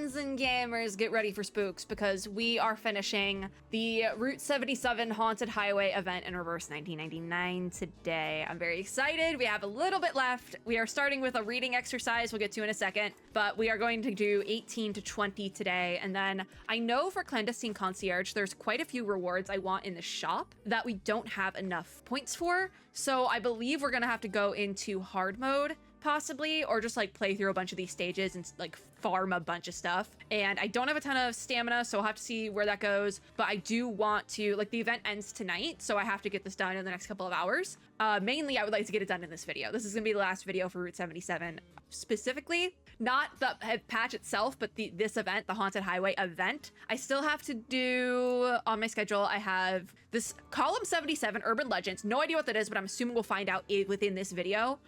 fans and gamers, get ready for spooks because we are finishing the Route 77 Haunted Highway event in Reverse 1999 today. I'm very excited. We have a little bit left. We are starting with a reading exercise we'll get to in a second, but we are going to do 18 to 20 today. And then I know for Clandestine Concierge, there's quite a few rewards I want in the shop that we don't have enough points for. So I believe we're gonna have to go into hard mode possibly, or just like play through a bunch of these stages and like farm a bunch of stuff. And I don't have a ton of stamina, so we'll have to see where that goes. But I do want to, like, the event ends tonight, so I have to get this done in the next couple of hours. Mainly, I would like to get it done in this video. This is gonna be the last video for Route 77 specifically. Not the patch itself, but this event, the Haunted Highway event. I still have to do, on my schedule, I have this Column 77 Urban Legends. No idea what that is, but I'm assuming we'll find out within this video,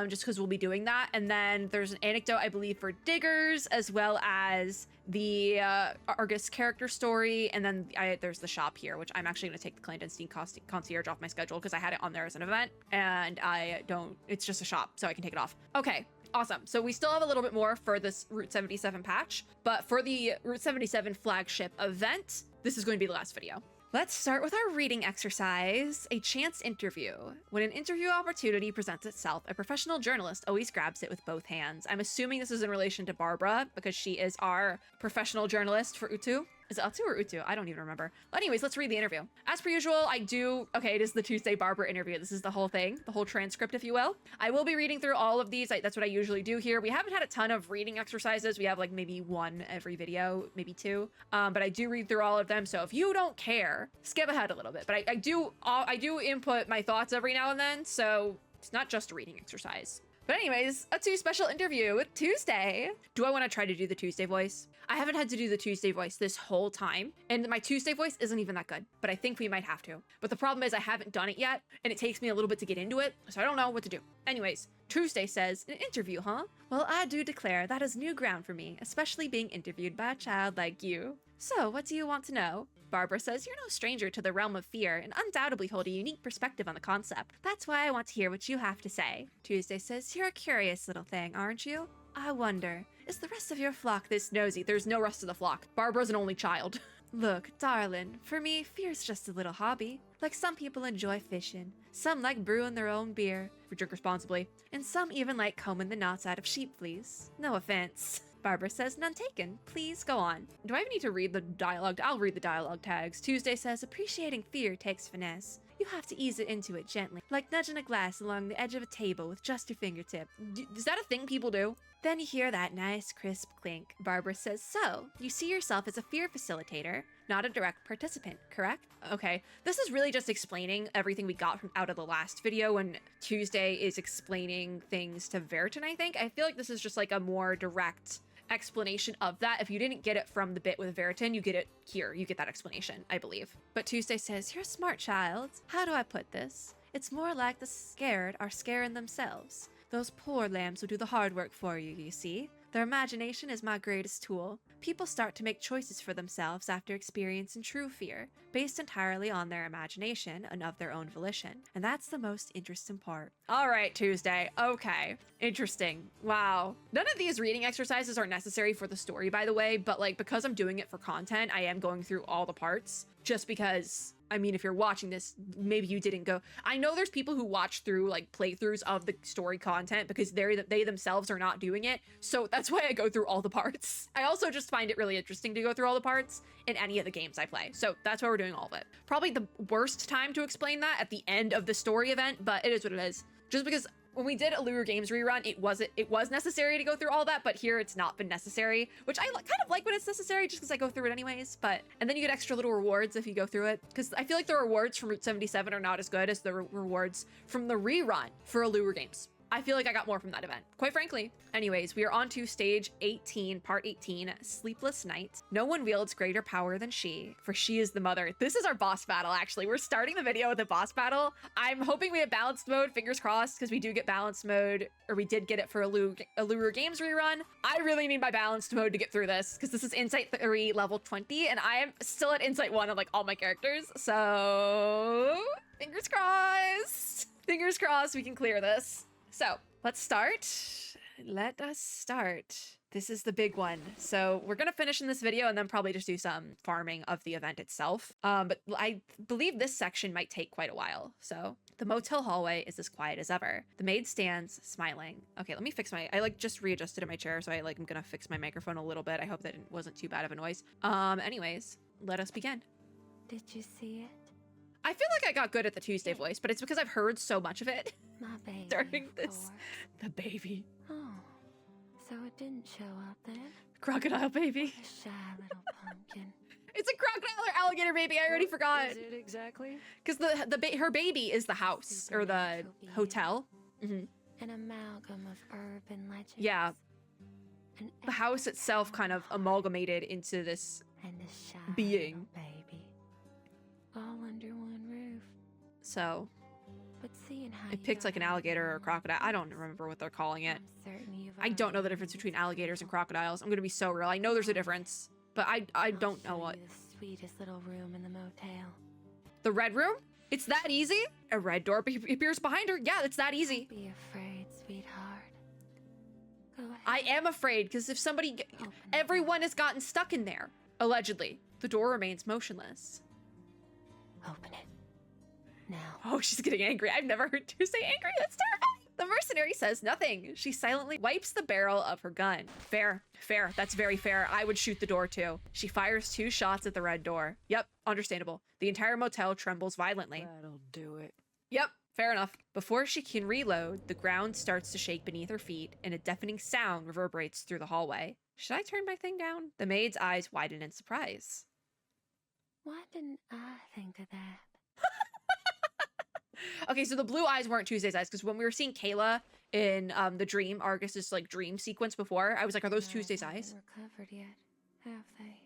just because we'll be doing that. And then there's an anecdote, I believe, for Diggers, as well as the Argus character story. And then there's the shop here, which I'm actually going to take the Clandestine Concierge off my schedule because I had it on there as an event. And it's just a shop, so I can take it off. Okay. Awesome. So we still have a little bit more for this Route 77 patch, but for the Route 77 flagship event, this is going to be the last video. Let's start with our reading exercise, a chance interview. When an interview opportunity presents itself, a professional journalist always grabs it with both hands. I'm assuming this is in relation to Barbara because she is our professional journalist for Utu. Is it Utu or Utu? I don't even remember. Anyways, let's read the interview. As per usual, okay, it is the Tuesday Barbara interview. This is the whole thing, the whole transcript, if you will. I will be reading through all of these. That's what I usually do here. We haven't had a ton of reading exercises. We have like maybe one every video, maybe two. But I do read through all of them. So if you don't care, skip ahead a little bit. But I do input my thoughts every now and then. So it's not just a reading exercise. But anyways, a special interview with Tuesday. Do I want to try to do the Tuesday voice? I haven't had to do the Tuesday voice this whole time, and my Tuesday voice isn't even that good, but I think we might have to. But the problem is I haven't done it yet, and it takes me a little bit to get into it, so I don't know what to do. Anyways, Tuesday says, an interview, huh? Well, I do declare that is new ground for me, especially being interviewed by a child like you. So, what do you want to know? Barbara says, you're no stranger to the realm of fear and undoubtedly hold a unique perspective on the concept. That's why I want to hear what you have to say. Tuesday says, you're a curious little thing, aren't you? I wonder, is the rest of your flock this nosy? There's no rest of the flock. Barbara's an only child. Look, darling, for me, fear's just a little hobby. Like some people enjoy fishing, some like brewing their own beer, if you drink responsibly, and some even like combing the knots out of sheep fleas. No offense. Barbara says, none taken. Please go on. Do I even need to read the dialogue? I'll read the dialogue tags. Tuesday says, appreciating fear takes finesse. You have to ease it into it gently, like nudging a glass along the edge of a table with just your fingertip. Is that a thing people do? Then you hear that nice crisp clink. Barbara says, so, you see yourself as a fear facilitator, not a direct participant, correct? Okay, this is really just explaining everything we got from out of the last video when Tuesday is explaining things to Veritan, I think. I feel like this is just like a more direct explanation of that. If you didn't get it from the bit with Veritan, you get it here. You get that explanation, I believe. But Tuesday says, you're a smart child. How do I put this? It's more like the scared are scaring themselves. Those poor lambs will do the hard work for you, you see. Their imagination is my greatest tool. People start to make choices for themselves after experiencing true fear, based entirely on their imagination and of their own volition. And that's the most interesting part. All right, Tuesday. Okay. Interesting. Wow. None of these reading exercises are necessary for the story, by the way, but like because I'm doing it for content, I am going through all the parts just because, I mean, if you're watching this, maybe you didn't go. I know there's people who watch through like playthroughs of the story content because they themselves are not doing it. So that's why I go through all the parts. I also just find it really interesting to go through all the parts in any of the games I play. So that's why we're doing all of it. Probably the worst time to explain that at the end of the story event, but it is what it is. Just because when we did Allure Games rerun, it was necessary to go through all that, but here it's not been necessary, which I kind of like when it's necessary just because I go through it anyways. And then you get extra little rewards if you go through it, because I feel like the rewards from Route 77 are not as good as the rewards from the rerun for Allure Games. I feel like I got more from that event, quite frankly. Anyways, we are on to stage 18, part 18, Sleepless Night. No one wields greater power than she, for she is the mother. This is our boss battle, actually. We're starting the video with a boss battle. I'm hoping we have balanced mode, fingers crossed, because we do get balanced mode, or we did get it for Allure Games rerun. I really need my balanced mode to get through this, because this is Insight 3 level 20, and I am still at Insight 1 of like all my characters, so fingers crossed. Fingers crossed we can clear this. So let's start. Let us start. This is the big one. So we're gonna finish in this video and then probably just do some farming of the event itself. But I believe this section might take quite a while. So the motel hallway is as quiet as ever. The maid stands smiling. Okay, let me fix I like just readjusted in my chair, so I'm gonna fix my microphone a little bit. I hope that it wasn't too bad of a noise. Anyways, let us begin. Did you see it? I feel like I got good at the Tuesday voice, but it's because I've heard so much of it My baby. during of this. course. The baby. Oh, so it didn't show up then? Crocodile baby. A shy little pumpkin. It's a crocodile or alligator baby. I already forgot. Is it exactly? Because her baby is the house or the hotel. An amalgam of urban legends. Yeah. An The house itself kind of amalgamated into this and a shy being. little baby. All under one roof. So But seeing how I picked like an alligator or a crocodile. I don't remember what they're calling it. I'm certain you've I don't know the already difference between understood. alligators and crocodiles. I'm gonna be so real. I know there's a difference, but I I'll don't know show what. you the sweetest little room in the motel. The red room? It's that easy? A red door appears behind her. Yeah, it's that easy. Be afraid, sweetheart. Go ahead. I am afraid because if somebody, Open the everyone has gotten stuck in there. Allegedly, the door remains motionless. door. Open it. Now. Oh, she's getting angry. I've never heard her say angry. That's terrifying. The mercenary says nothing. She silently wipes the barrel of her gun. Fair, fair. That's very fair. I would shoot the door too. She fires 2 shots at the red door. Yep, understandable. The entire motel trembles violently. That'll do it. Yep, fair enough. Before she can reload, the ground starts to shake beneath her feet and a deafening sound reverberates through the hallway. Should I turn my thing down? The maid's eyes widen in surprise. Why didn't I think of that? Okay, so the blue eyes weren't Tuesday's eyes because when we were seeing Kayla in the dream, Argus's like dream sequence before, I was like, are those No, Tuesday's haven't eyes? recovered yet, have they?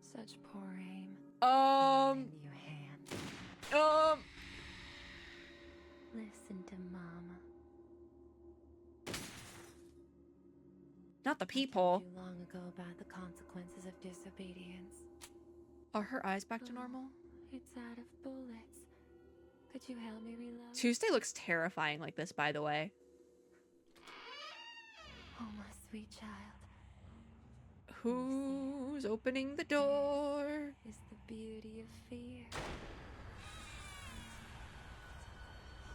Such poor aim. Um, In your hand. Listen to Mama. not the I told peephole. you long ago about the consequences of disobedience. Are her eyes back to Oh, normal? It's out of bullets. Could you help me reload? Tuesday looks terrifying like this, by the way. Oh, my sweet child. Who's opening the door? Is the beauty of fear.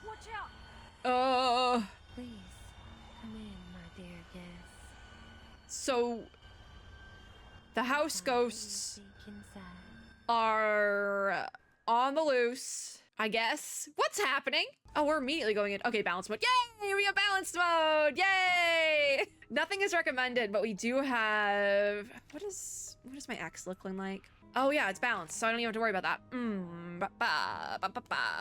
Watch out! Please, come in, my dear guest. So the house Time for you to ghosts peek inside. are on the loose, I guess. What's happening? Oh, we're immediately going in. Okay, balance mode. Yay! We have balanced mode! Yay! Nothing is recommended, but we do have... What is my X looking like? Oh yeah, it's balanced, so I don't even have to worry about that.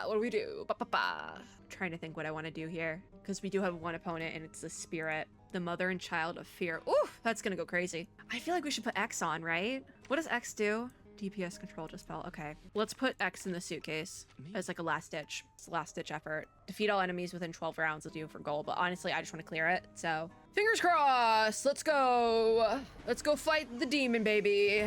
What do we do? I'm trying to think what I want to do here, because we do have one opponent, and it's the spirit. The mother and child of fear. Ooh, that's gonna go crazy. I feel like we should put X on, right? What does X do? DPS control just fell. Okay, let's put X in the suitcase as like a last ditch. It's a last ditch effort. Defeat all enemies within 12 rounds will do for gold, but honestly, I just want to clear it. So fingers crossed. Let's go. Let's go fight the demon baby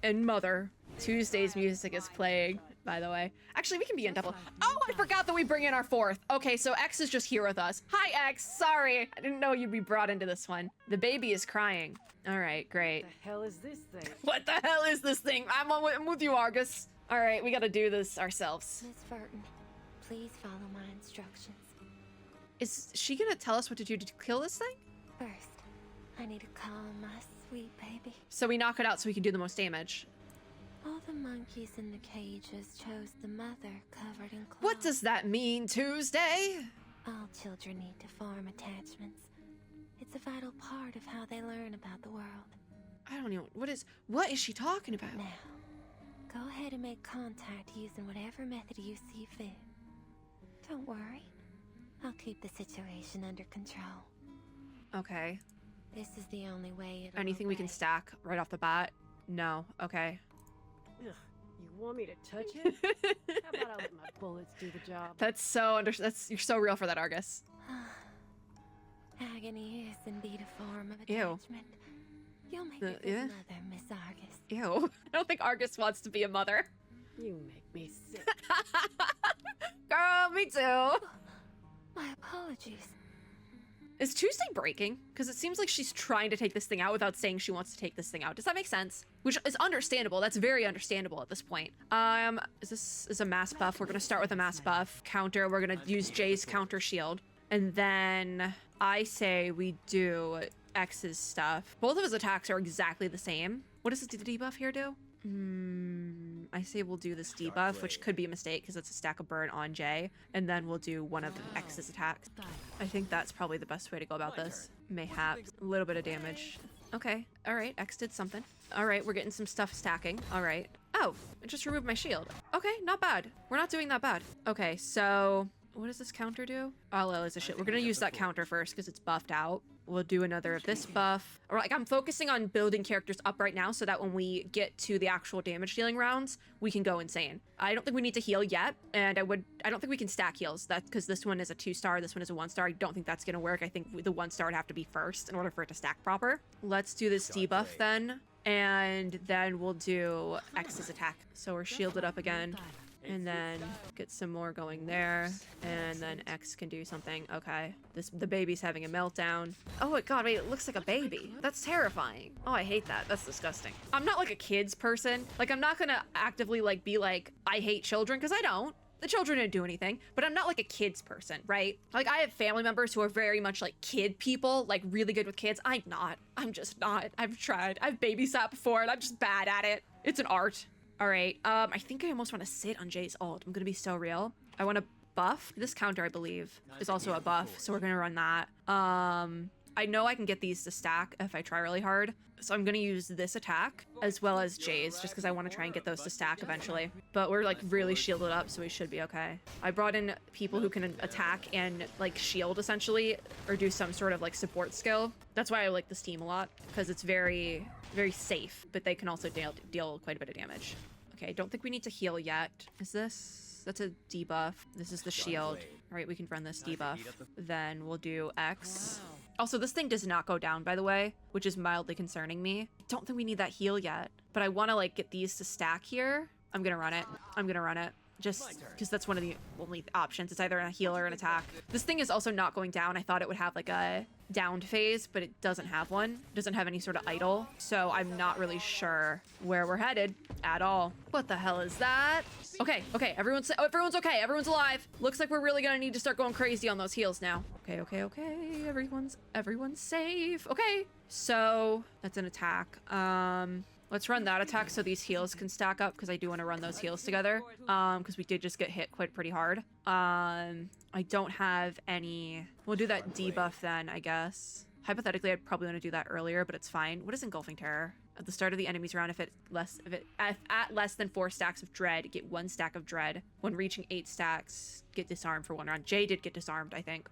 and mother. Tuesday's music is playing, by the way. Actually, we can be in double. Oh, I forgot that we bring in our 4th. Okay, so X is just here with us. Hi, X. Sorry. I didn't know you'd be brought into this one. The baby is crying. All right, great. What the hell is this thing? What the hell is this thing? I'm with you, Argus. All right, we got to do this ourselves. Miss Burton, please follow my instructions. Is she going to tell us what to do to kill this thing? First, I need to calm my sweet baby. So we knock it out so we can do the most damage. All the monkeys in the cages chose the mother covered in claws. What does that mean, Tuesday? All children need to form attachments. It's a vital part of how they learn about the world. I don't even... What is she talking about? Now, go ahead and make contact using whatever method you see fit. Don't worry. I'll keep the situation under control. Okay. This is the only way it'll Anything we can obey. stack right off the bat? No. Okay. Ugh, you want me to touch it? How about I let my bullets do the job? That's so you're so real for that, Argus. Agony is indeed a form of Ew. attachment. You'll make a good yeah? mother, Miss Argus. Ew. I don't think Argus wants to be a mother. You make me sick. Girl, me too. My apologies. Is Tuesday breaking? Because it seems like she's trying to take this thing out without saying she wants to take this thing out. Does that make sense? Which is understandable. That's very understandable at this point. Is a mass buff. We're gonna start with a mass buff counter. We're gonna use Jay's counter shield. And then I say we do X's stuff. Both of his attacks are exactly the same. What does the debuff here do? I say we'll do this debuff, which could be a mistake because it's a stack of burn on Jay, and then we'll do one of X's attacks. I think that's probably the best way to go about this. Mayhaps. A little bit of damage. Okay. All right. X did something. All right. We're getting some stuff stacking. All right. Oh, I just removed my shield. Okay. Not bad. We're not doing that bad. Okay. So what does this counter do? Oh, well, it's a shit. We're going to use that counter first because it's buffed out. We'll do another of this buff. Or like I'm focusing on building characters up right now so that when we get to the actual damage dealing rounds, we can go insane. I don't think we need to heal yet, and I don't think we can stack heals. That's because this one is a 2-star, this one is a 1-star. I don't think that's gonna work. I think the 1-star would have to be first in order for it to stack proper. Let's do this debuff then, and then we'll do X's attack. So we're shielded up again. And then get some more going there, and then X can do something. Okay, the baby's having a meltdown. Oh my god, wait, it looks like a baby. That's terrifying. Oh, I hate that. That's disgusting. I'm not like a kids person. Like, I'm not gonna actively like be like, I hate children, because I don't. The children didn't do anything, but I'm not like a kids person, right? Like, I have family members who are very much like kid people, like really good with kids. I'm not. I'm just not. I've tried. I've babysat before, and I'm just bad at it. It's an art. All right, I think I almost want to sit on Jay's ult. I'm gonna be so real. I want to buff. This counter, I believe, is also a buff, so we're gonna run that. I know I can get these to stack if I try really hard, so I'm gonna use this attack as well as Jay's, just because I want to try and get those to stack eventually. But we're like really shielded up, so we should be okay. I brought in people who can attack and like shield essentially, or do some sort of like support skill. That's why I like this team a lot, because it's very, very safe, but they can also deal quite a bit of damage. Okay, I don't think we need to heal yet. Is this? That's a debuff. This is the shield. All right, we can run this debuff. Then we'll do X. Also, this thing does not go down, by the way, which is mildly concerning me. Don't think we need that heal yet, but I want to like get these to stack here. I'm gonna run it. I'm gonna run it. Just because that's one of the only options. It's either a heal or an attack. This thing is also not going down. I thought it would have like a downed phase, but it doesn't have one. It doesn't have any sort of idle. So I'm not really sure where we're headed at all. What the hell is that? Okay, okay, everyone's okay. Everyone's alive. Looks like we're really gonna need to start going crazy on those heals now. Okay, okay, okay. Everyone's safe. Okay, so that's an attack. Let's run that attack so these heals can stack up, because I do want to run those heals together. Because we did just get hit pretty hard. I don't have any. We'll do that debuff then, I guess. Hypothetically, I'd probably want to do that earlier, but it's fine. What is Engulfing Terror? At the start of the enemy's round, if at less than 4 stacks of dread, get 1 stack of dread. When reaching 8 stacks, get disarmed for 1 round. Jay did get disarmed, I think.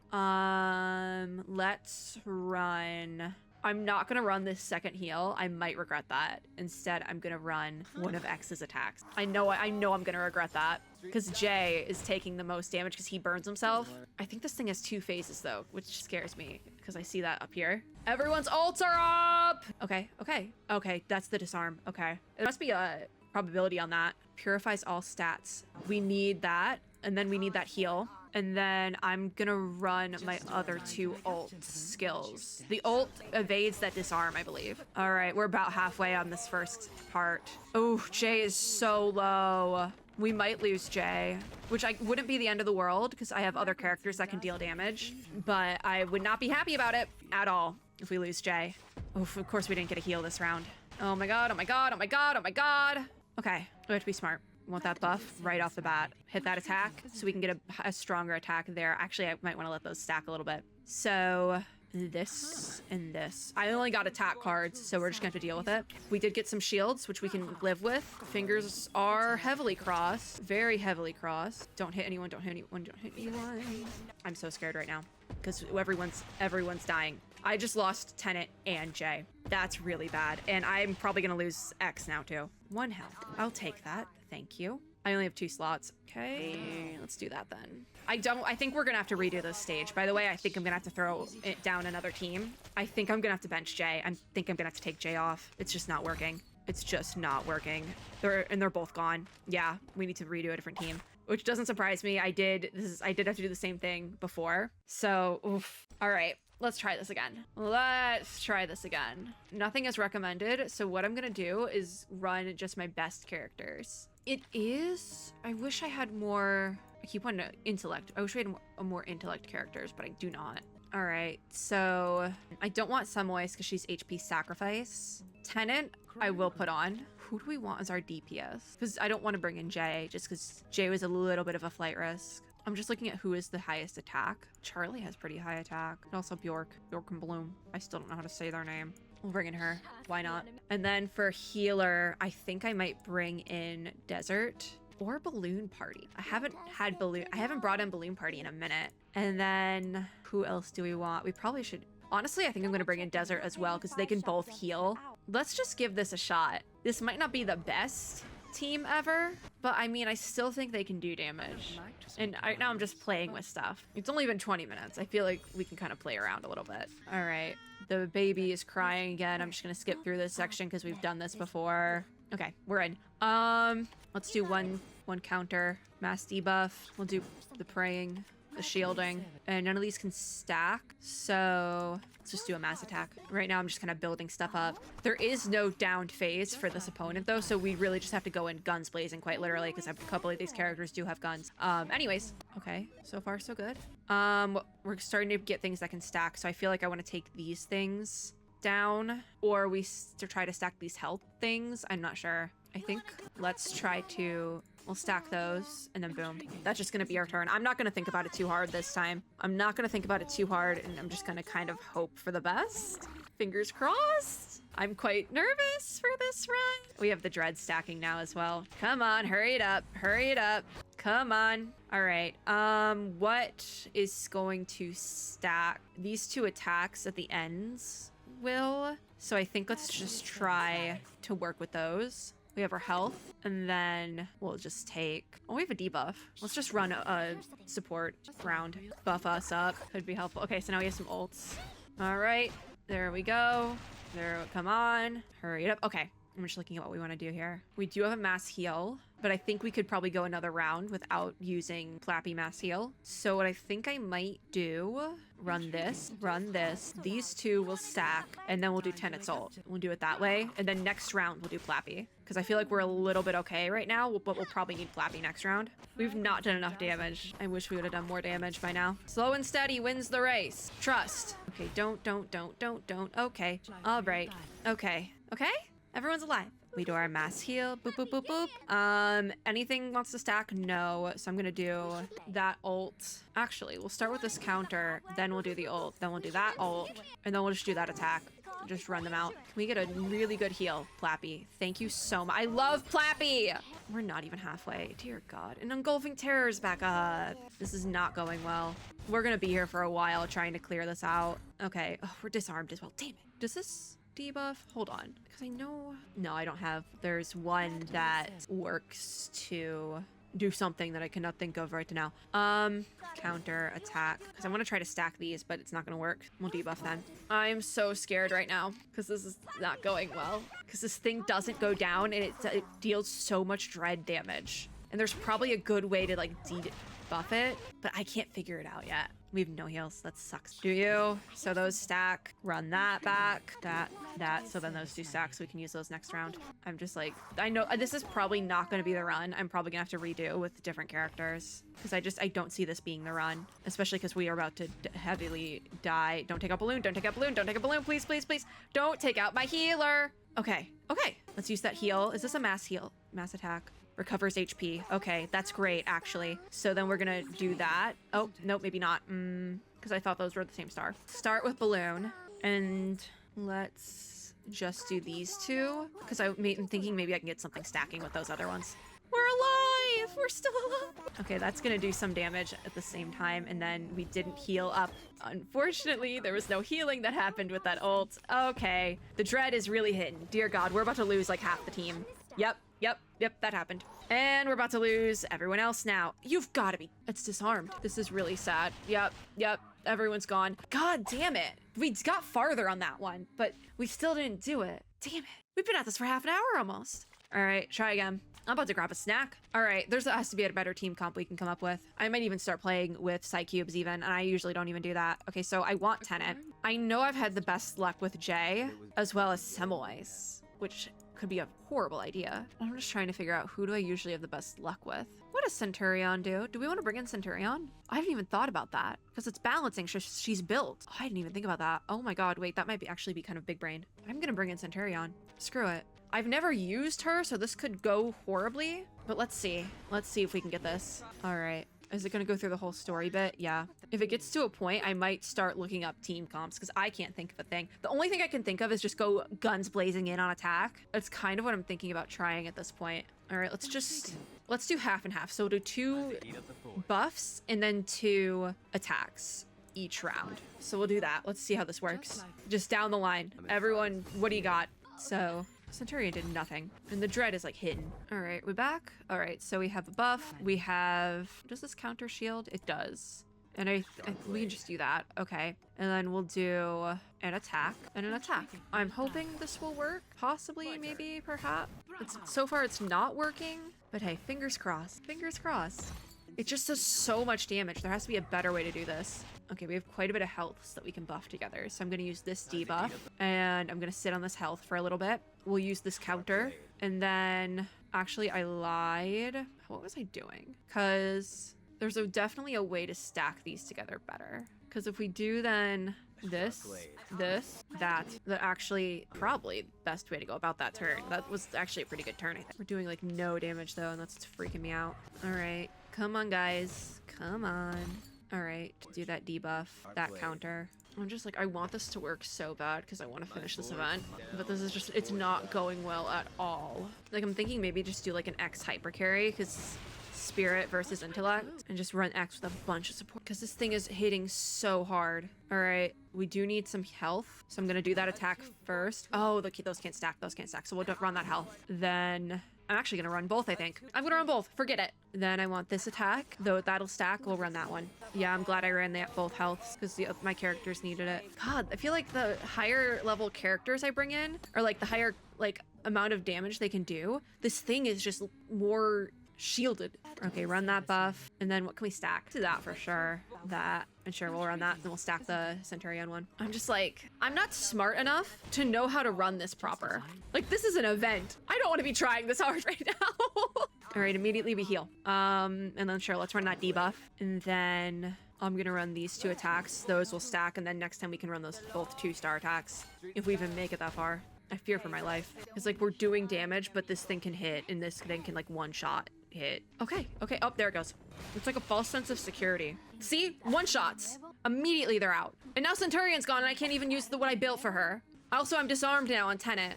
Let's run. I'm not gonna run this second heal. I might regret that. Instead, I'm gonna run one of X's attacks. I know I'm gonna regret that, because Jay is taking the most damage because he burns himself. I think this thing has 2 phases though, which scares me because I see that up here. Everyone's ults are up! Okay, okay, okay, that's the disarm, okay. There must be a probability on that. Purifies all stats. We need that, and then we need that heal. And then I'm gonna run my other 2 ult skills. The ult evades that disarm, I believe. All right, we're about halfway on this first part. Oh, Jay is so low. We might lose Jay, which I wouldn't be the end of the world because I have other characters that can deal damage, but I would not be happy about it at all if we lose Jay. Oof, of course we didn't get a heal this round. Oh my god, oh my god, oh my god, oh my god. Okay, we have to be smart. Want that buff right off the bat. Hit that attack so we can get a stronger attack there. Actually, I might want to let those stack a little bit. So this and this. I only got attack cards, so we're just gonna have to deal with it. We did get some shields, which we can live with. Fingers are heavily crossed. Very heavily crossed. Don't hit anyone, don't hit anyone, don't hit anyone. I'm so scared right now because everyone's dying. I just lost Tenet and Jay. That's really bad. And I'm probably gonna lose X now too. 1 health. I'll take that. Thank you. I only have 2 slots. Okay, let's do that then. I think we're gonna have to redo this stage. By the way, I think I'm gonna have to throw it down another team. I think I'm gonna have to bench Jay. I think I'm gonna have to take Jay off. It's just not working. It's just not working. They're both gone. Yeah, we need to redo a different team. Which doesn't surprise me. I did have to do the same thing before. So, oof. All right. let's try this again. Let's try this again. Nothing is recommended, so what I'm gonna do is run just my best characters. It is... I wish I had more... I keep wanting to intellect. I wish we had more intellect characters, but I do not. All right, so I don't want Samois because she's HP sacrifice. Tenant, I will put on. Who do we want as our DPS? Because I don't want to bring in Jay, just because Jay was a little bit of a flight risk. I'm just looking at who is the highest attack. Charlie has pretty high attack. And also Bjork and Bloom. I still don't know how to say their name. We'll bring in her. Why not? And then for healer, I think I might bring in Desert or Balloon Party. I haven't brought in Balloon Party in a minute. And then who else do we want? We probably should... Honestly, I think I'm going to bring in Desert as well because they can both heal. Let's just give this a shot. This might not be the best team ever, but I mean, I still think they can do damage. And right now I'm just playing with stuff. It's only been 20 minutes. I feel like we can kind of play around a little bit. All right. The baby is crying again. I'm just going to skip through this section because we've done this before. Okay, we're in. Let's do one counter. Mass debuff. We'll do the praying. The shielding, and none of these can stack, so let's just do a mass attack. Right now I'm just kind of building stuff up. There is no downed phase for this opponent though, so we really just have to go in guns blazing quite literally because a couple of these characters do have guns. Anyways, okay, so far so good. We're starting to get things that can stack, so I feel like I want to take these things down, or try to stack these health things. I'm not sure. I think let's try to... We'll stack those, and then boom. That's just gonna be our turn. I'm not gonna think about it too hard this time. I'm not gonna think about it too hard, and I'm just gonna kind of hope for the best. Fingers crossed. I'm quite nervous for this run. We have the dread stacking now as well. Come on, hurry it up. Hurry it up. Come on. All right. What is going to stack? These two attacks at the ends will. So I think let's just try to work with those. We have our health, and then we'll just take... Oh, we have a debuff. Let's just run a support round. Buff us up. Could be helpful. Okay, so now we have some ults. All right, there we go. Come on. Hurry it up. Okay, I'm just looking at what we want to do here. We do have a mass heal, but I think we could probably go another round without using Flappy mass heal. So what I think I might do... Run this. These two will stack, and then we'll do Tenet's ult. We'll do it that way, and then next round we'll do Flappy. Because I feel like we're a little bit okay right now, but we'll probably need Flappy next round. We've not done enough damage. I wish we would have done more damage by now. Slow and steady wins the race. Trust. Okay, don't. Okay. All right. Okay. Everyone's alive. We do our mass heal. Boop, boop, boop, boop. Anything wants to stack? No. So I'm gonna do that ult. Actually, we'll start with this counter, then we'll do the ult, then we'll do that ult, and then we'll just do that attack. Just run them out. Can we get a really good heal, Flappy? Thank you so much. I love Flappy! We're not even halfway. Dear God. And Engulfing Terror's back up. This is not going well. We're gonna be here for a while trying to clear this out. Okay. Oh, we're disarmed as well. Damn it. Does this... debuff? Hold on, because I know... No, I don't have... There's one that works to do something that I cannot think of right now. Counter attack, because I want to try to stack these, but it's not going to work. We'll debuff then. I'm so scared right now, because this is not going well. Because this thing doesn't go down, and it deals so much dread damage. And there's probably a good way to, like, debuff it, but I can't figure it out yet. We have no heals. That sucks. Do you? So those stack. Run that back. That. So then those two stack, so we can use those next round. I'm just like... I know this is probably not going to be the run. I'm probably going to have to redo with different characters. Because I don't see this being the run. Especially because we are about to heavily die. Don't take out balloon. Don't take out balloon. Don't take out balloon. Please, please, please. Don't take out my healer. Okay. Let's use that heal. Is this a mass heal? Mass attack. Recovers HP. Okay, that's great, actually. So then we're gonna do that. Oh, nope, maybe not. Because I thought those were the same star. Start with balloon, and let's just do these two. Because I'm thinking maybe I can get something stacking with those other ones. We're alive! We're still alive! Okay, that's gonna do some damage at the same time, and then we didn't heal up. Unfortunately, there was no healing that happened with that ult. Okay, the dread is really hitting. Dear God, we're about to lose like half the team. Yep, that happened. And we're about to lose everyone else now. You've got to be... It's disarmed. This is really sad. Yep, everyone's gone. God damn it. We got farther on that one, but we still didn't do it. Damn it. We've been at this for half an hour almost. All right, try again. I'm about to grab a snack. All right, there has to be a better team comp we can come up with. I might even start playing with Psycubes even, and I usually don't even do that. Okay, so I want Tenet. I know I've had the best luck with Jay, as well as Semmelweis, which could be a horrible idea. I'm just trying to figure out who do I usually have the best luck with. What does Centurion do? Do we want to bring in Centurion? I haven't even thought about that because it's balancing. She's built. Oh, I didn't even think about that. Oh my god, wait, that might actually be kind of big brain. I'm gonna bring in Centurion. Screw it. I've never used her, so this could go horribly, but let's see. Let's see if we can get this. All right. Is it gonna go through the whole story bit? Yeah. If it gets to a point, I might start looking up team comps because I can't think of a thing. The only thing I can think of is just go guns blazing in on attack. That's kind of what I'm thinking about trying at this point. All right, let's do half and half. So we'll do 2 buffs and then 2 attacks each round. So we'll do that. Let's see how this works. Just down the line. Everyone, what do you got? So Centurion did nothing. And the dread is like hidden. All right, we back? All right, so we have a buff. We have, does this counter shield? It does. And we can just do that. Okay. And then we'll do an attack and an attack. I'm hoping this will work. Possibly, maybe, perhaps. So far it's not working, but hey, fingers crossed. Fingers crossed. It just does so much damage. There has to be a better way to do this. Okay, we have quite a bit of health that we can buff together. So I'm going to use this debuff and I'm going to sit on this health for a little bit. We'll use this counter and then actually I lied. What was I doing? Because there's definitely a way to stack these together better. Because if we do then this, that actually probably best way to go about that turn. That was actually a pretty good turn, I think. We're doing like no damage though, and that's freaking me out. All right, come on guys, come on. All right, do that debuff, that counter. I'm just like, I want this to work so bad because I want to finish this event, but this is just, it's not going well at all. Like I'm thinking maybe just do like an X hyper carry because spirit versus intellect and just run X with a bunch of support because this thing is hitting so hard. All right, we do need some health, so I'm gonna do that attack first. Oh, those can't stack, so we'll run that health. Then I'm actually gonna run both, I think. I'm gonna run both, forget it. Then I want this attack, though that'll stack, we'll run that one. Yeah, I'm glad I ran that both healths because my characters needed it. God, I feel like the higher level characters I bring in, or like the higher like amount of damage they can do, this thing is just more shielded. Okay, run that buff, and then what can we stack? Do that for sure. That, and sure, we'll run that, and then we'll stack the Centurion one. I'm just like, I'm not smart enough to know how to run this proper. Like, this is an event. I don't want to be trying this hard right now. All right, immediately we heal. And then sure, let's run that debuff, and then I'm gonna run these 2 attacks. Those will stack, and then next time we can run those both 2-star attacks if we even make it that far. I fear for my life. It's like we're doing damage, but this thing can hit, and this thing can like one-shot hit. Okay, oh, there it goes. It's like a false sense of security. See? One-shots. Immediately they're out. And now Centurion's gone, and I can't even use what I built for her. Also, I'm disarmed now on Tenet.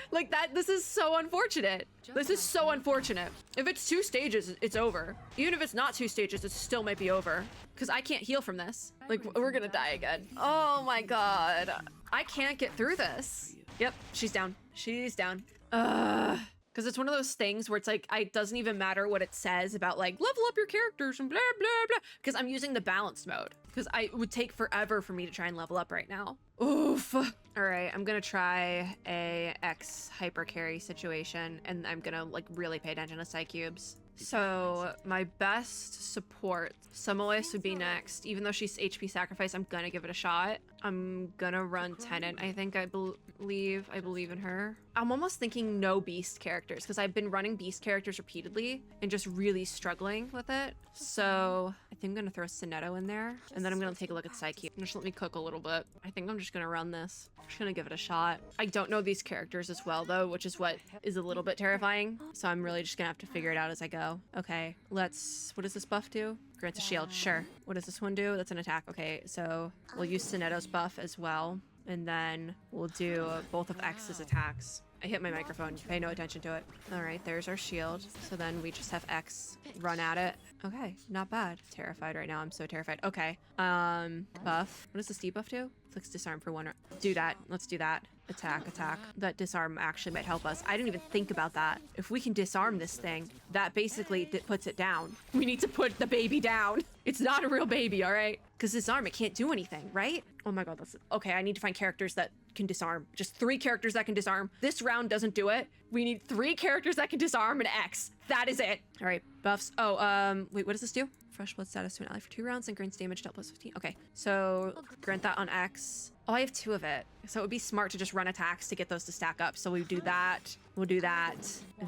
Like that, this is so unfortunate. This is so unfortunate. If it's 2 stages, it's over. Even if it's not 2 stages, it still might be over. Because I can't heal from this. Like, we're gonna die again. Oh my god. I can't get through this. Yep, she's down. She's down. Because it's one of those things where it's like, it doesn't even matter what it says about like, level up your characters and blah, blah, blah. Because I'm using the balanced mode. Because it would take forever for me to try and level up right now. Oof. All right, I'm gonna try a X hyper carry situation, and I'm gonna like really pay attention to Psycubes. So my best support, Semmelweis would be next. Even though she's HP sacrifice, I'm gonna give it a shot. I'm gonna run Tenet. I think I believe in her. I'm almost thinking no beast characters because I've been running beast characters repeatedly and just really struggling with it. So I think I'm gonna throw Sinetto in there, and then I'm gonna take a look at Psyche. Just let me cook a little bit. I think I'm just gonna run this. I'm just gonna give it a shot. I don't know these characters as well though, which is what is a little bit terrifying. So I'm really just gonna have to figure it out as I go. Okay, what does this buff do? Grants a shield, sure. What does this one do? That's an attack. Okay, so we'll use Sinetto's buff as well. And then we'll do both of X's attacks. I hit my microphone, pay no attention to it. All right, there's our shield. So then we just have X run at it. Okay, not bad. Terrified right now, I'm so terrified. Okay, buff. What does this debuff do? Flicks disarm for 1 round. Do that, let's do that. attack, attack. That disarm actually might help us. I didn't even think about that. If we can disarm this thing, that basically puts it down. We need to put the baby down. It's not a real baby, all right? Because disarm, it can't do anything, right? Oh my god, that's... Okay, I need to find characters that can disarm. Just 3 characters that can disarm. This round doesn't do it. We need 3 characters that can disarm and X. That is it. All right, buffs. Oh, wait, what does this do? Fresh blood status to an ally for 2 rounds and grants damage dealt plus 15. Okay, so grant that on X. Oh, I have 2 of it. So it would be smart to just run attacks to get those to stack up. So we do that, we'll do that,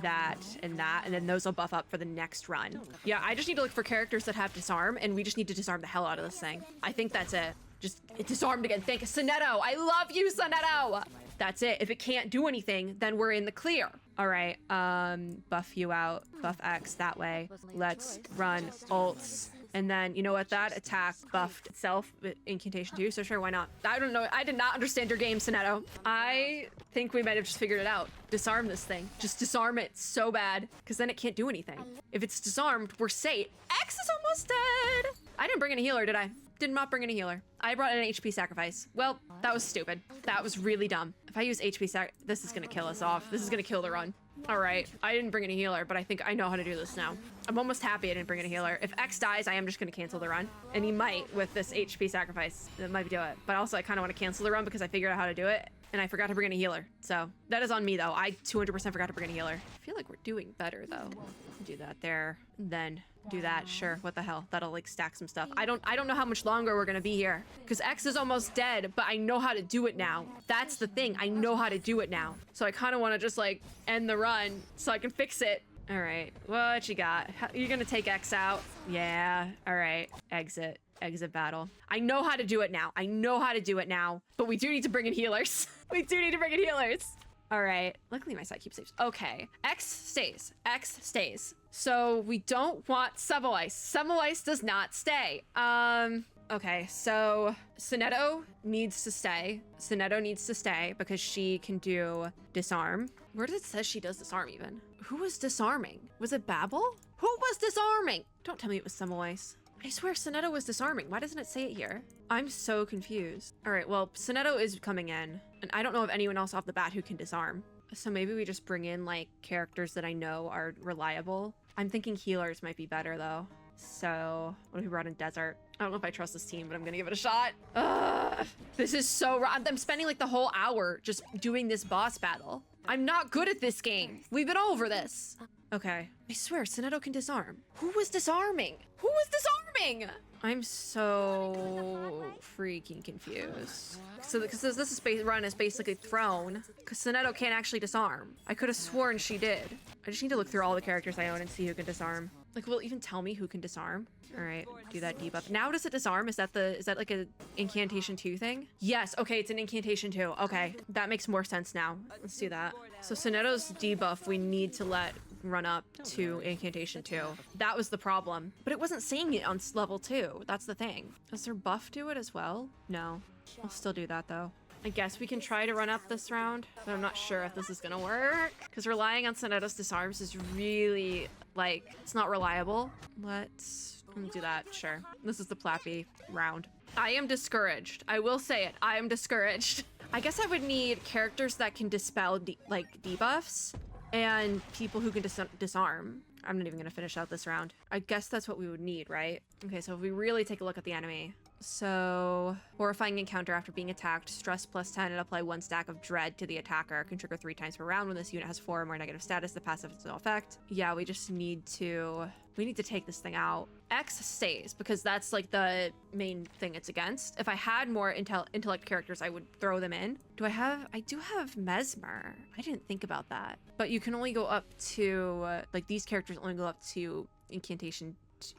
that, and then those will buff up for the next run. Yeah, I just need to look for characters that have disarm, and we just need to disarm the hell out of this thing. I think that's it. Just, it disarmed again. Thank you, Sonetto. I love you, Sonetto. That's it. If it can't do anything, then we're in the clear. All right, buff you out, buff X that way. Let's run ults. And then, you know what, that attack buffed itself, incantation too, so sure, why not? I don't know, I did not understand your game, Sonetto. I think we might have just figured it out. Disarm this thing. Just disarm it so bad, because then it can't do anything. If it's disarmed, we're safe. X is almost dead! I didn't bring in a healer, did I? Did not bring in a healer. I brought in an HP sacrifice. Well, that was stupid. That was really dumb. If I use HP this is gonna kill us off. This is gonna kill the run. All right, I didn't bring in a healer, but I think I know how to do this now. I'm almost happy I didn't bring in a healer. If X dies, I am just gonna cancel the run. And he might with this HP sacrifice. That might do it. But also I kinda wanna cancel the run because I figured out how to do it. And I forgot to bring in a healer. So that is on me though. I 200% forgot to bring in a healer. I feel like we're doing better though. Do that there, then do that. Sure, what the hell? That'll like stack some stuff. I don't know how much longer we're gonna be here because X is almost dead, but I know how to do it now. That's the thing. I know how to do it now. So I kind of want to just like end the run so I can fix it. All right, what you got? You're gonna take X out? Yeah. All right. Exit battle. I know how to do it now. I know how to do it now. But we do need to bring in healers. We do need to bring in healers. All right. Luckily, my side keeps safe. Okay. X stays. X stays. So we don't want Semmelweis. Semmelweis does not stay. Okay. So Sonetto needs to stay. Sonetto needs to stay because she can do disarm. Where does it say she does disarm even? Who was disarming? Was it Babel? Who was disarming? Don't tell me it was Semmelweis. I swear Sonetto was disarming. Why doesn't it say it here? I'm so confused. All right, well, Sonetto is coming in, and I don't know of anyone else off the bat who can disarm. So maybe we just bring in, like, characters that I know are reliable. I'm thinking healers might be better, though. So, what if we brought in Desert? I don't know if I trust this team, but I'm gonna give it a shot. Ugh, this is so rough. I'm spending, like, the whole hour just doing this boss battle. I'm not good at this game. We've been over this. Okay. I swear, Sonetto can disarm. Who was disarming? Who was disarming? I'm so freaking confused. So because this run is basically thrown, because Sonetto can't actually disarm. I could have sworn she did. I just need to look through all the characters I own and see who can disarm. Like, will it even tell me who can disarm? All right, do that debuff. Now does it disarm? Is that like a incantation 2 thing? Yes, okay, it's an incantation 2. Okay, that makes more sense now. Let's do that. So Sonetto's debuff, we need to let run up to incantation 2. That was the problem. But it wasn't saying it on level 2. That's the thing. Does their buff do it as well? No. I'll still do that though. I guess we can try to run up this round, but I'm not sure if this is gonna work. Because relying on Sonetto's disarms is really, like, it's not reliable. Let's do that, sure. This is the Plappy round. I am discouraged. I will say it. I am discouraged. I guess I would need characters that can dispel, debuffs. And people who can disarm. I'm not even gonna finish out this round. I guess that's what we would need, right? Okay, so if we really take a look at the enemy. So, horrifying encounter after being attacked, stress plus 10 and apply 1 stack of dread to the attacker. Can trigger 3 times per round when this unit has 4 or more negative status. The passive has no effect. Yeah, we just need to... We need to take this thing out. X stays, because that's like the main thing it's against. If I had more intellect characters, I would throw them in. I do have Mesmer. I didn't think about that. But you can only go up to, like these characters only go up to Incantation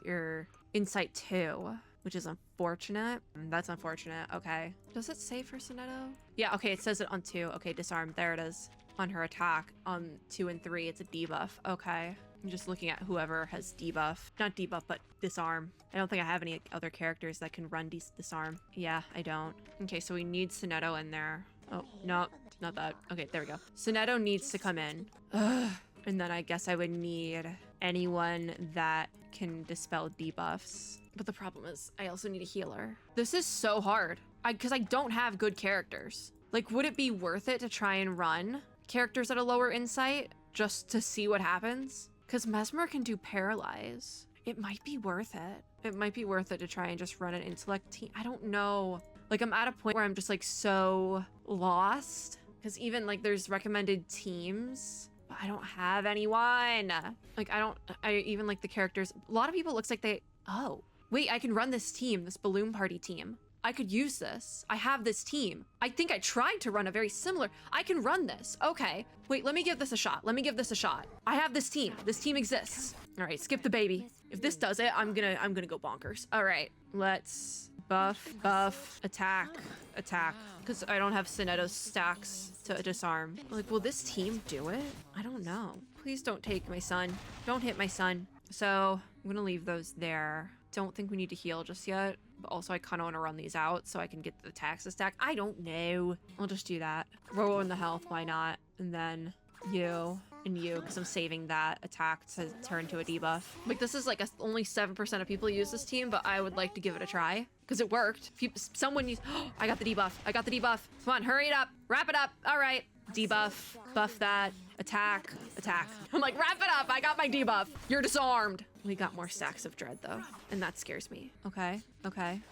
or Insight 2. Which is unfortunate. That's unfortunate. Okay. Does it say for Sonetto? Yeah, okay, it says it on 2. Okay, disarm. There it is. On her attack. On 2 and 3, it's a debuff. Okay. I'm just looking at whoever has debuff. Not debuff, but disarm. I don't think I have any other characters that can run disarm. Yeah, I don't. Okay, so we need Sonetto in there. Oh, no, not that. Okay, there we go. Sonetto needs to come in. Ugh. And then I guess I would need anyone that can dispel debuffs. But the problem is I also need a healer. This is so hard because I don't have good characters. Like, would it be worth it to try and run characters at a lower insight just to see what happens? Because Mesmer can do paralyze. It might be worth it. It might be worth it to try and just run an intellect team. I don't know. Like, I'm at a point where I'm just like so lost. Because even like there's recommended teams, but I don't have anyone. Like, I even like the characters. A lot of people, looks like they, oh, wait, I can run this team, this balloon party team. I could use this. I have this team. I think I tried to run a very similar, I can run this. Okay, wait, let me give this a shot. Let me give this a shot. I have this team. This team exists. All right, skip the baby. If this does it, I'm gonna go bonkers. All right, let's buff, attack. Because I don't have Sonetto's stacks to disarm. Like, will this team do it? I don't know. Please don't take my son. Don't hit my son. So I'm gonna leave those there. Don't think we need to heal just yet. But also I kind of want to run these out so I can get the attacks to stack. I don't know. I'll just do that. Roll in the health, why not? And then you and you, because I'm saving that attack to turn to a debuff. Like, this is like only 7% of people use this team, but I would like to give it a try because it worked. Someone used, oh, I got the debuff. I got the debuff. Come on, hurry it up. Wrap it up. All right. Debuff, buff that, attack. I'm like, wrap it up. I got my debuff. You're disarmed. We got more stacks of dread though, and that scares me. Okay.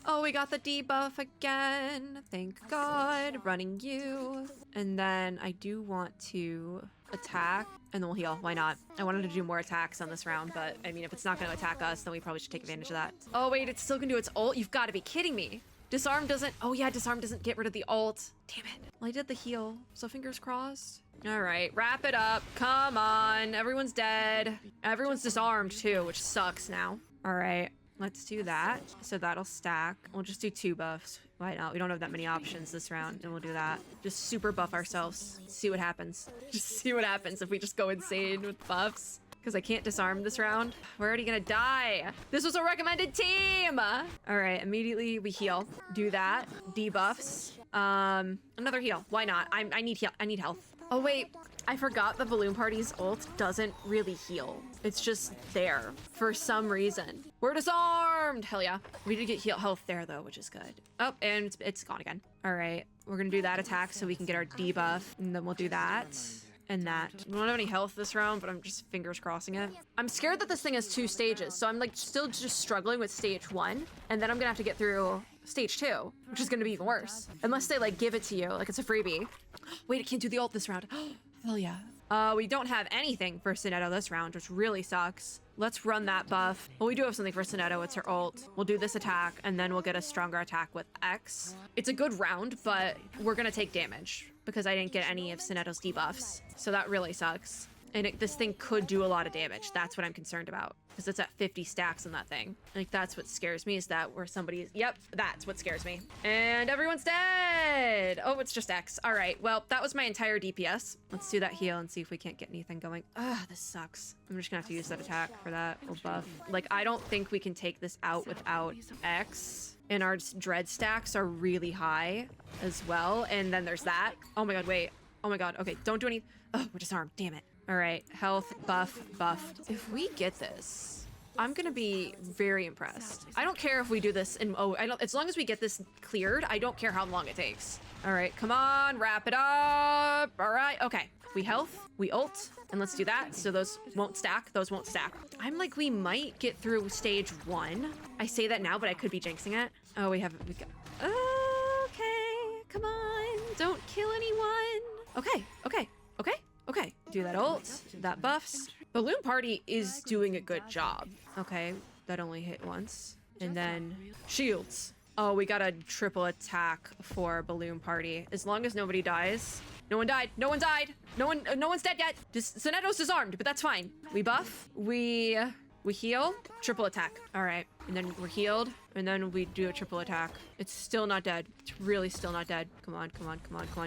Oh, we got the debuff again. Thank God. Running you. And then I do want to attack and then we'll heal. Why not? I wanted to do more attacks on this round, but I mean, if it's not going to attack us, then we probably should take advantage of that. Oh wait, it's still gonna do its ult? You've got to be kidding me. Disarm doesn't, oh yeah, disarm doesn't get rid of the ult. Damn it. Well, I did the heal, so fingers crossed. All right, wrap it up. Come on, everyone's dead. Everyone's disarmed too, which sucks now. All right, let's do that. So that'll stack. We'll just do 2 buffs. Why not? We don't have that many options this round, and we'll do that. Just super buff ourselves. See what happens. Just see what happens if we just go insane with buffs. Because I can't disarm this round. We're already gonna die. This was a recommended team. All right, immediately we heal. Do that. Debuffs. Another heal. Why not? I need heal. I need health. Oh wait, I forgot the balloon party's ult doesn't really heal. It's just there for some reason. We're disarmed. Hell yeah. We did get health there though, which is good. Oh, and it's gone again. All right, we're gonna do that attack so we can get our debuff, and then we'll do that. And that. I don't have any health this round, but I'm just fingers crossing it. I'm scared that this thing has 2 stages, so I'm like still just struggling with stage 1, and then I'm gonna have to get through stage 2, which is gonna be even worse. Unless they like give it to you, like it's a freebie. Wait, it can't do the ult this round. Hell yeah. We don't have anything for Sonetto this round, which really sucks. Let's run that buff. Well, we do have something for Sonetto. It's her ult. We'll do this attack, and then we'll get a stronger attack with X. It's a good round, but we're gonna take damage because I didn't get any of Sonetto's debuffs. So that really sucks. And this thing could do a lot of damage. That's what I'm concerned about. Because it's at 50 stacks on that thing. Like, that's what scares me, is that where somebody is. Yep, that's what scares me. And everyone's dead. Oh, it's just X. All right, well, that was my entire DPS. Let's do that heal and see if we can't get anything going. Ugh, this sucks. I'm just gonna have to use that attack for that. We'll buff. Like, I don't think we can take this out without X. And our dread stacks are really high as well. And then there's that. Oh my God, wait. Oh my God, okay, don't do any. Oh, we're disarmed, damn it. All right, health, buff. If we get this, I'm gonna be very impressed. I don't care if we do this in, as long as we get this cleared, I don't care how long it takes. All right, come on, wrap it up. All right, okay. We health, we ult, and let's do that. So those won't stack, I'm like, we might get through stage 1. I say that now, but I could be jinxing it. Oh, we got, okay, come on, don't kill anyone. Okay. Do that ult, that buffs. Balloon Party is doing a good job. Okay, that only hit once. And then shields. Oh, we got a triple attack for Balloon Party. As long as nobody dies. No one died. No one's dead yet. Sonetto's disarmed, but that's fine. We buff, we heal, triple attack. All right, and then we're healed, and then we do a triple attack. It's still not dead. It's really still not dead. Come on.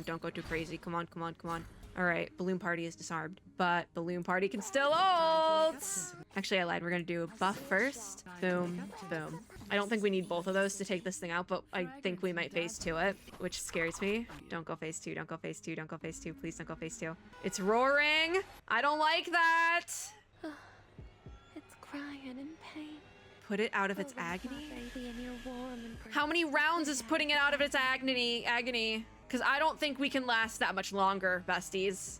Don't go too crazy. Come on. All right, Balloon Party is disarmed, but Balloon Party can still ult. Actually, I lied. We're gonna do a buff first. Boom. I don't think we need both of those to take this thing out, but I think we might phase 2 it, which scares me. Don't go phase 2. Please don't go phase 2. It's roaring. I don't like that. It's crying in pain. Put it out of its agony? Baby, and you're warm and How many rounds is putting it out of its agony? because I don't think we can last that much longer, besties.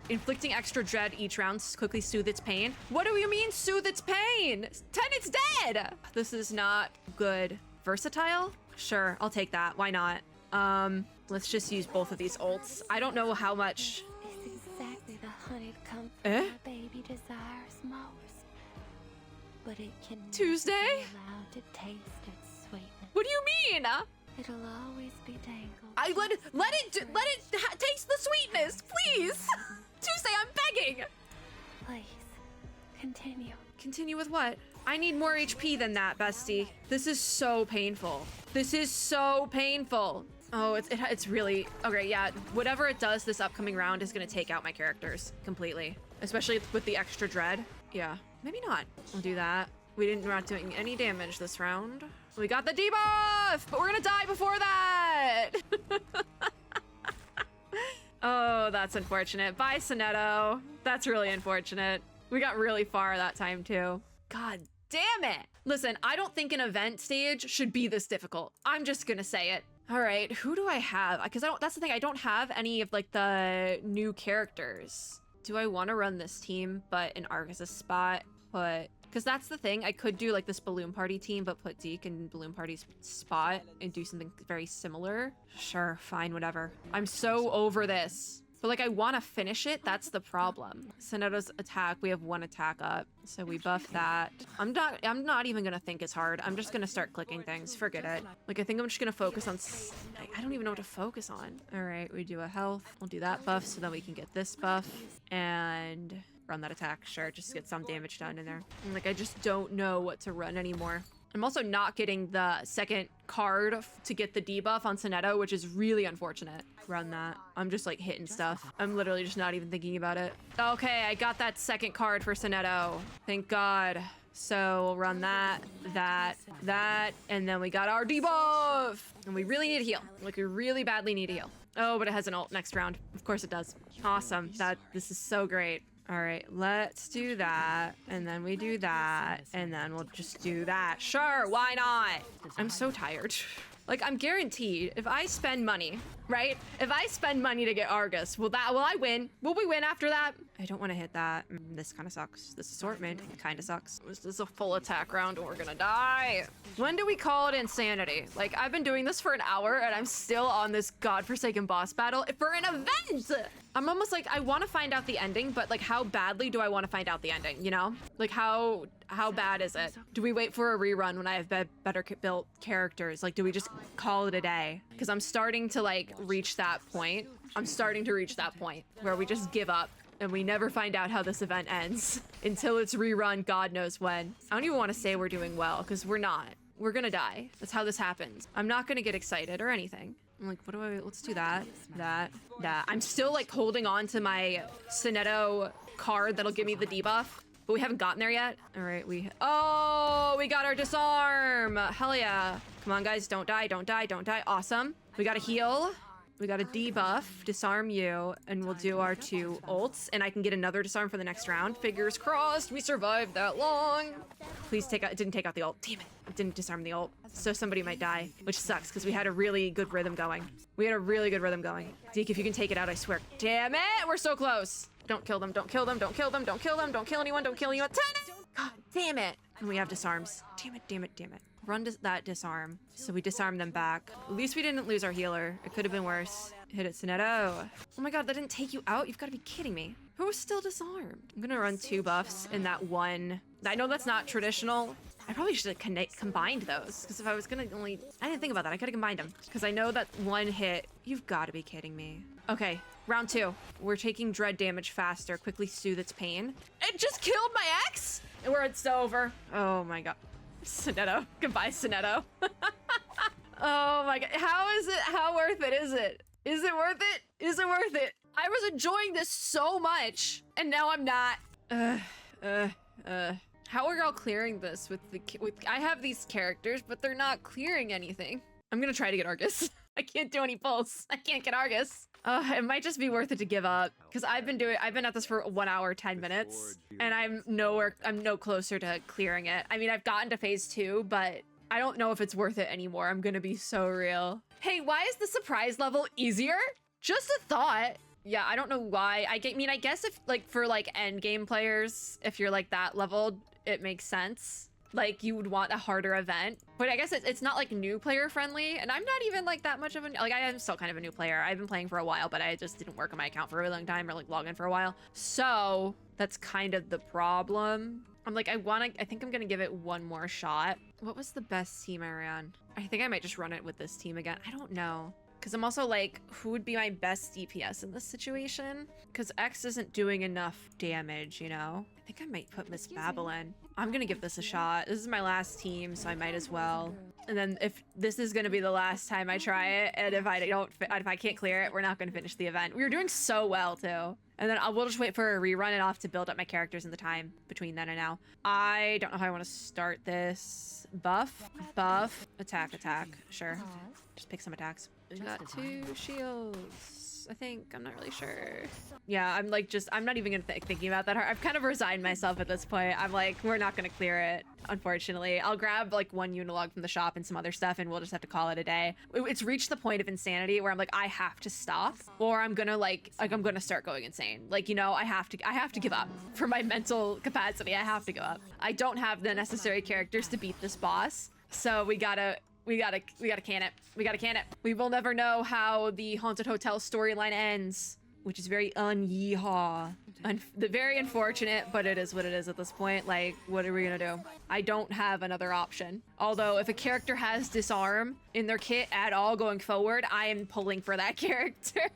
Inflicting extra dread each round to quickly soothe its pain. What do you mean soothe its pain? Tenet's dead! This is not good. Versatile? Sure, I'll take that. Why not? Let's just use both of these ults. I don't know how much... It's exactly the honeyed comfort Eh? my baby desires most. But it can Tuesday? never be allowed to taste its sweetness. What do you mean? It'll always be dangled. Let it taste the sweetness, please! Tuesday, I'm begging! Please, continue. Continue with what? I need more HP than that, bestie. This is so painful. This is so painful. Oh, it's really... Okay, yeah, whatever it does this upcoming round is gonna take out my characters completely. Especially with the extra dread. Yeah, maybe not. We'll do that. We're not doing any damage this round. We got the debuff, but we're gonna die before that! Oh, that's unfortunate. Bye, Sonetto. That's really unfortunate. We got really far that time, too. God damn it! Listen, I don't think an event stage should be this difficult. I'm just gonna say it. All right, who do I have? Because that's the thing, I don't have any of, like, the new characters. Do I want to run this team, but in Argus' spot, because that's the thing, I could do, like, this Balloon Party team, but put Deke in Balloon Party's spot and do something very similar? Sure, fine, whatever. I'm so over this. But, like, I want to finish it. That's the problem. Sonetto's attack, we have 1 attack up, so we buff that. I'm not even gonna think it's hard. I'm just gonna start clicking things. Forget it. Like, I think I'm just gonna focus on... I don't even know what to focus on. All right, we do a health. We'll do that buff so then we can get this buff. And run that attack. Sure, just get some damage done in there. And, like, I just don't know what to run anymore. I'm also not getting the second card to get the debuff on Sonetto, which is really unfortunate. Run that. I'm just like hitting stuff. I'm literally just not even thinking about it. Okay, I got that second card for Sonetto. Thank God. So we'll run that, and then we got our debuff. And we really need a heal. Like, we really badly need a heal. Oh, but it has an ult next round. Of course it does. Awesome. This is so great. All right, let's do that, and then we do that, and then we'll just do that. Sure, why not? I'm so tired. Like, I'm guaranteed, if I spend money, right? If I spend money to get Argus, will I win? Will we win after that? I don't want to hit that. This kind of sucks. This assortment kind of sucks. This is a full attack round and we're gonna die. When do we call it insanity? Like, I've been doing this for an hour and I'm still on this godforsaken boss battle for an event! I'm almost like, I want to find out the ending, but like, how badly do I want to find out the ending, you know? Like, how bad is it? Do we wait for a rerun when I have better built characters? Like, do we just call it a day? Because I'm starting to like reach that point. I'm starting to reach that point where we just give up and we never find out how this event ends until it's rerun God knows when. I don't even want to say we're doing well because we're not. We're gonna die. That's how this happens. I'm not gonna get excited or anything. I'm like, let's do that. I'm still like holding on to my Sonetto card that'll give me the debuff, but we haven't gotten there yet. All right, we got our disarm. Hell yeah. Come on guys, don't die. Awesome. We got a heal. We got a debuff, disarm you, and we'll do our 2 ults, and I can get another disarm for the next round. Fingers crossed, we survived that long. Please it didn't take out the ult. Damn it, it didn't disarm the ult. So somebody might die, which sucks, because we had a really good rhythm going. Deke, if you can take it out, I swear. Damn it, we're so close. Don't kill them, don't kill anyone, don't kill anyone. God damn it. And we have disarms. Damn it. Run that disarm. So we disarm them back. At least we didn't lose our healer. It could have been worse. Hit it, Sonetto. Oh my god, that didn't take you out? You've got to be kidding me. Who was still disarmed? I'm gonna run 2 buffs in that one. I know that's not traditional. I probably should have combined those. Because if I was gonna I didn't think about that. I could have combined them. Because I know that one hit. You've got to be kidding me. Okay, round 2. We're taking dread damage faster. Quickly soothe its pain. It just killed my ex? And it's over. Oh my god. Sonetto. Goodbye, Sonetto. Oh my god. How worth it is it? Is it worth it? I was enjoying this so much, and now I'm not. How are y'all clearing this with I have these characters, but they're not clearing anything. I'm gonna try to get Argus. I can't do any pulls. I can't get Argus. It might just be worth it to give up, because I've been at this for 1 hour, 10 minutes, and I'm no closer to clearing it. I mean, I've gotten to phase 2, but I don't know if it's worth it anymore. I'm gonna be so real. Hey, why is the surprise level easier? Just a thought. Yeah, I don't know why. I mean, I guess if like for like end game players, if you're like that level, it makes sense. Like you would want a harder event, but I guess it's not like new player friendly. And I'm not even like that much of like, I am still kind of a new player. I've been playing for a while, but I just didn't work on my account for a really long time or like log in for a while. So that's kind of the problem. I'm like, I think I'm gonna give it one more shot. What was the best team I ran? I think I might just run it with this team again. I don't know. Because I'm also like, who would be my best DPS in this situation? Because X isn't doing enough damage, you know? I think I might put Miss Babylon. I'm gonna give this a shot. This is my last team, so I might as well. And then if this is gonna be the last time I try it, and if I can't clear it, we're not gonna finish the event. We were doing so well too. And then we'll just wait for a rerun it off to build up my characters in the time between then and now. I don't know how I want to start this. Buff, attack, sure. Just pick some attacks. We got 2 shields, I think. I'm not really sure. Yeah, I'm like I'm not even gonna thinking about that hard. I've kind of resigned myself at this point. I'm like, we're not gonna clear it, unfortunately. I'll grab like 1 unilog from the shop and some other stuff and we'll just have to call it a day. It's reached the point of insanity where I'm like, I have to stop or I'm gonna I'm gonna start going insane. Like, you know, I have to give up. For my mental capacity, I have to give up. I don't have the necessary characters to beat this boss. So we gotta can it. We gotta can it. We will never know how the Haunted Hotel storyline ends, which is very un-yeehaw. Very unfortunate, but it is what it is at this point. Like, what are we gonna do? I don't have another option. Although, if a character has disarm in their kit at all going forward, I am pulling for that character.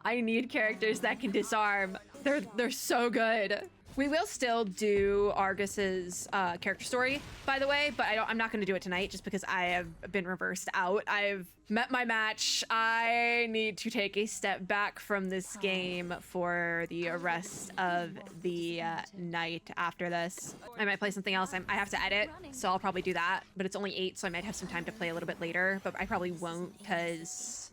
I need characters that can disarm. They're so good. We will still do Argus's character story, by the way, but I'm not going to do it tonight just because I have been reversed out. I've met my match. I need to take a step back from this game for the rest of the night after this. I might play something else. I have to edit, so I'll probably do that, but it's only 8, so I might have some time to play a little bit later, but I probably won't because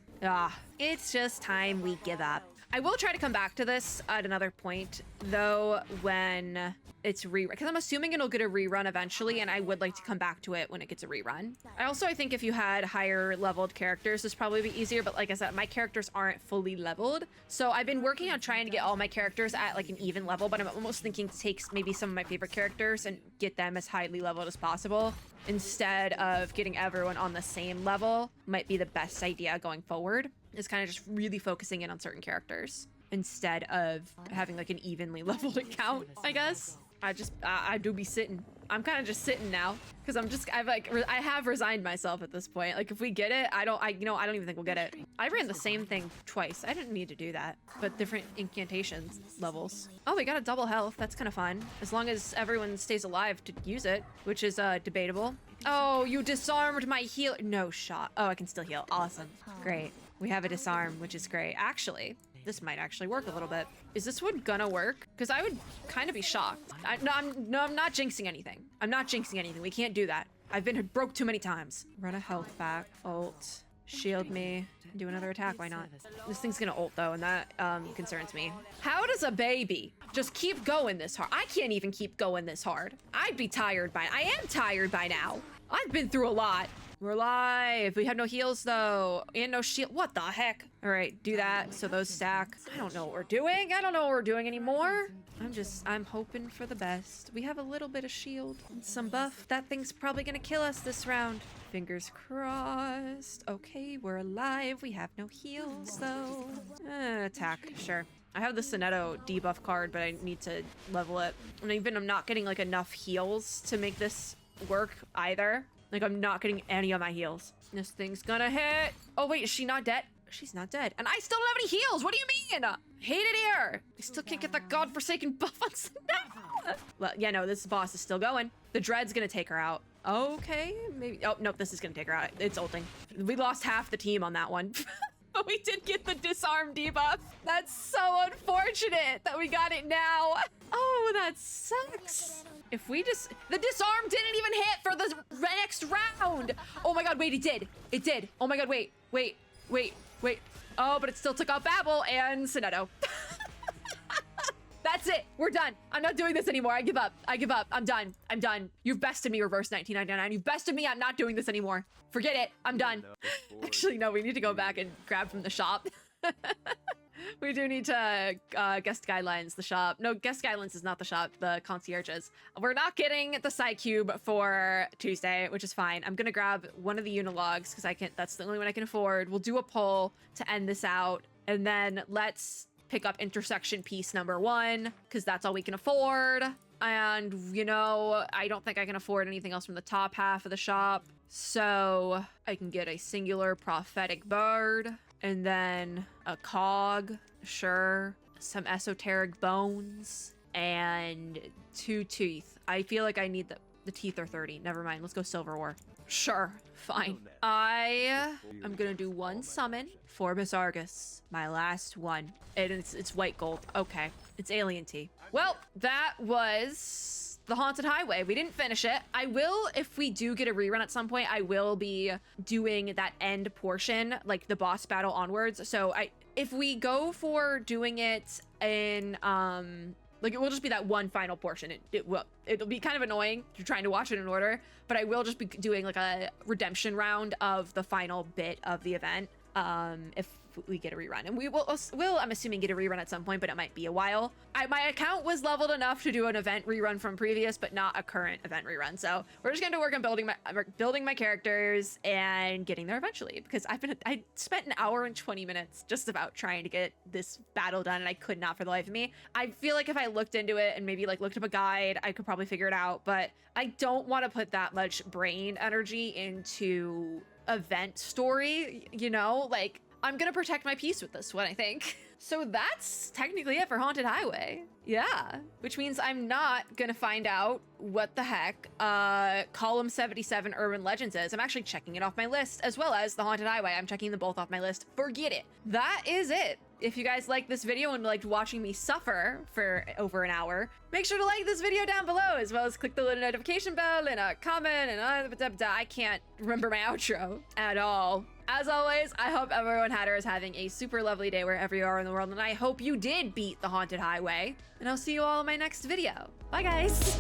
it's just time we give up. I will try to come back to this at another point, though, when it's because I'm assuming it'll get a rerun eventually, and I would like to come back to it when it gets a rerun. I think if you had higher leveled characters, this probably be easier, but like I said, my characters aren't fully leveled. So I've been working on trying to get all my characters at like an even level, but I'm almost thinking to take maybe some of my favorite characters and get them as highly leveled as possible. Instead of getting everyone on the same level might be the best idea going forward. Is kind of just really focusing in on certain characters instead of having like an evenly leveled account, I guess. I do be sitting. I'm kind of just sitting now because I have resigned myself at this point. Like if we get it, I don't even think we'll get it. I ran the same thing twice. I didn't need to do that, but different incantations levels. Oh, we got a double health. That's kind of fun. As long as everyone stays alive to use it, which is debatable. Oh, you disarmed my heal. No shot. Oh, I can still heal. Awesome. Great. We have a disarm, which is great. Actually, this might actually work a little bit. Is this one gonna work? Because I would kind of be shocked. No, I'm not jinxing anything. I'm not jinxing anything. We can't do that. I've been broke too many times. Run a health back. Ult. Shield me. Do another attack. Why not? This thing's gonna ult though, and that concerns me. How does a baby just keep going this hard? I can't even keep going this hard. I'd be tired by. I am tired by now. I've been through a lot. We're alive. We have no heals though, and no shield. What the heck? All right, do that so those stack. I don't know what we're doing. I don't know what we're doing anymore. I'm hoping for the best. We have a little bit of shield and some buff. That thing's probably gonna kill us this round. Fingers crossed. Okay, we're alive. We have no heals though. Attack, sure. I have the Sonetto debuff card, but I need to level it. And even I'm not getting like enough heals to make this work either. Like, I'm not getting any of my heals. This thing's gonna hit. Oh, wait, is she not dead? She's not dead. And I still don't have any heals. What do you mean? Hate it here. I still can't get that godforsaken buff on Sonetto. Well, yeah, no, this boss is still going. The Dread's gonna take her out. Okay, maybe. Oh, nope, this is gonna take her out. It's ulting. We lost half the team on that one. But we did get the disarm debuff. That's so unfortunate that we got it now. Oh, that sucks. If we just... The disarm didn't even hit for the next round. Oh my god, wait, it did. It did. Oh my god, wait. Oh, but it still took out Babel and Sonetto. That's it. We're done. I'm not doing this anymore. I give up. I give up. I'm done. I'm done. You've bested me, Reverse 1999. You've bested me. I'm not doing this anymore. Forget it. I'm done. Actually, no, we need to go back and grab from the shop. We do need to guest guidelines the shop. No, guest guidelines is not the shop, the concierges. We're not getting the side cube for Tuesday, which is fine. I'm gonna grab one of the unilogs because I can. That's the only one I can afford. We'll do a poll to end this out, and then let's pick up intersection piece number 1 because that's all we can afford. And you know, I don't think I can afford anything else from the top half of the shop, so I can get a singular prophetic bird. And then a cog, sure. Some esoteric bones. And 2 teeth. I feel like I need the teeth are 30. Never mind. Let's go silver ore. Sure. Fine. I am gonna do 1 summon for Argus. My last one. And it's white gold. Okay. It's alien tea. Well, that was the Haunted Highway. We didn't finish it. I will, if we do get a rerun at some point, I will be doing that end portion, like the boss battle onwards. So if we go for doing it in, like it will just be that one final portion. It'll be kind of annoying if you're trying to watch it in order, but I will just be doing like a redemption round of the final bit of the event. If we get a rerun, and we will I'm assuming get a rerun at some point, but it might be a while. My account was leveled enough to do an event rerun from previous, but not a current event rerun. So we're just gonna work on building my characters and getting there eventually, because I spent an hour and 20 minutes just about trying to get this battle done, and I could not for the life of me. I feel like if I looked into it and maybe like looked up a guide, I could probably figure it out, but I don't want to put that much brain energy into event story, you know? Like, I'm gonna protect my peace with this one, I think. So that's technically it for Haunted Highway. Yeah, which means I'm not gonna find out what the heck column 77 Urban Legends is. I'm actually checking it off my list, as well as the Haunted Highway. I'm checking them both off my list. Forget it. That is it. If you guys liked this video and liked watching me suffer for over an hour, make sure to like this video down below, as well as click the little notification bell and a comment and I can't remember my outro at all. As always, I hope everyone is having a super lovely day wherever you are in the world, and I hope you did beat the Haunted Highway. And I'll see you all in my next video. Bye, guys!